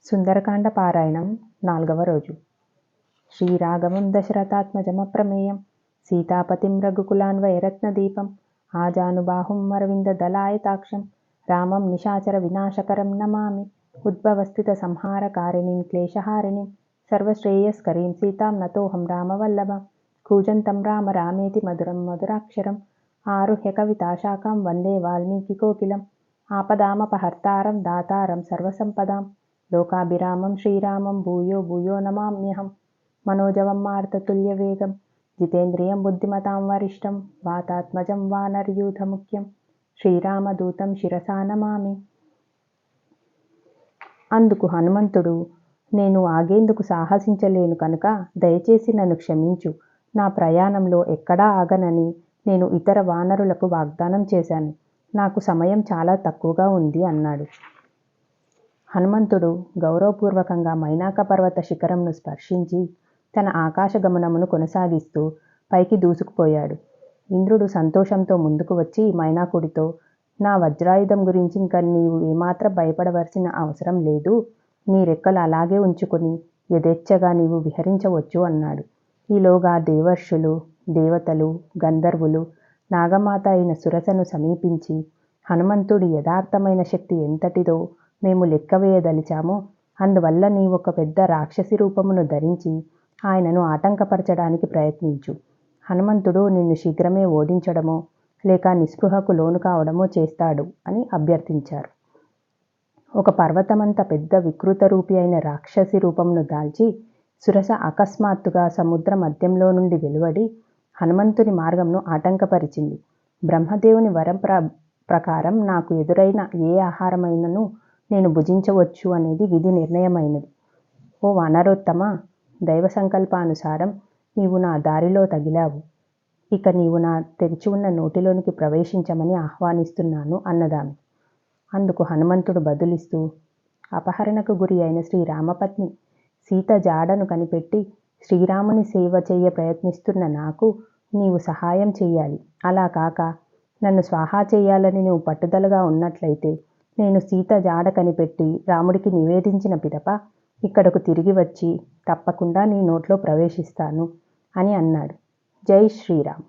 సుందరకాండ పారాయణం 4వ రోజు. శ్రీరాఘవం దశరథాత్మజమప్రమేయం సీతాపతిం రఘుకులాన్వయరత్నదీపం ఆజానుబాహుం అరవిందదలాయతాక్షం రామం నిశాచర వినాశకరం నమామి. ఉద్భవస్థిత సంహారకారిణీం క్లేశహారిణీం సర్వశ్రేయస్కరీం సీతాం నతోహం రామవల్లభం. కూజంతం రామ రామేతి మధురం మధురాక్షరం ఆరుహ్య కవితాశాఖాం వందే వాల్మీకికోకిలం. ఆపదామపహర్తారం దాతారం సర్వసంపదాం లోకాభిరామం శ్రీరామం భూయో భూయో నమామ్యహం. మనోజవం మార్తతుల్యవేగం జితేంద్రియం బుద్ధిమతాం వరిష్టం వాతాత్మజం వానరయూథముఖ్యం శ్రీరామదూతం శిరసా నమామి. అందుకు హనుమంతుడు, నేను ఆగేందుకు సాహసించలేను కనుక దయచేసి నన్ను క్షమించు. నా ప్రయాణంలో ఎక్కడా ఆగనని నేను ఇతర వానరులకు వాగ్దానం చేశాను. నాకు సమయం చాలా తక్కువగా ఉంది అన్నాడు. హనుమంతుడు గౌరవపూర్వకంగా మైనాక పర్వత శిఖరంను స్పర్శించి తన ఆకాశగమనమును కొనసాగిస్తూ పైకి దూసుకుపోయాడు. ఇంద్రుడు సంతోషంతో ముందుకు వచ్చి మైనాకుడితో, నా వజ్రాయుధం గురించి ఇంకా నీవు ఏమాత్రం భయపడవలసిన అవసరం లేదు. నీ రెక్కలు అలాగే ఉంచుకొని యథేచ్ఛగా నీవు విహరించవచ్చు అన్నాడు. ఈలోగా దేవర్షులు, దేవతలు, గంధర్వులు, నాగమాత అయిన సురసను సమీపించి, హనుమంతుడి యథార్థమైన శక్తి ఎంతటిదో మేము లెక్కవేయదలిచామో, అందువల్ల నీవొక పెద్ద రాక్షసి రూపమును ధరించి ఆయనను ఆటంకపరచడానికి ప్రయత్నించు. హనుమంతుడు నిన్ను శీఘ్రమే ఓడించడమో లేక నిస్పృహకు లోను కావడమో చేస్తాడు అని అభ్యర్థించారు. ఒక పర్వతమంత పెద్ద వికృత రూపి అయిన రాక్షసి రూపమును దాల్చి సురస అకస్మాత్తుగా సముద్ర మధ్యంలో నుండి వెలువడి హనుమంతుని మార్గంను ఆటంకపరిచింది. బ్రహ్మదేవుని వరం ప్రకారం నాకు ఎదురైన ఏ ఆహారమైనను నేను భుజించవచ్చు అనేది విధి నిర్ణయమైనది. ఓ వానరోత్తమ, దైవ సంకల్పానుసారం నీవు నా దారిలో తగిలావు. ఇక నీవు నా తెరిచి ఉన్న నోటిలోనికి ప్రవేశించమని ఆహ్వానిస్తున్నాను అన్నదామె. అందుకు హనుమంతుడు బదులిస్తూ, అపహరణకు గురి అయిన శ్రీరామపత్ని సీత జాడను కనిపెట్టి శ్రీరాముని సేవ చేయ ప్రయత్నిస్తున్న నాకు నీవు సహాయం చెయ్యాలి. అలా కాక నన్ను స్వాహా చేయాలని నువ్వు పట్టుదలగా ఉన్నట్లయితే నేను సీత జాడ కనిపెట్టి రాముడికి నివేదించిన పిదప ఇక్కడకు తిరిగి వచ్చి తప్పకుండా నీ నోట్లో ప్రవేశిస్తాను అని అన్నాడు. జై శ్రీరామ్.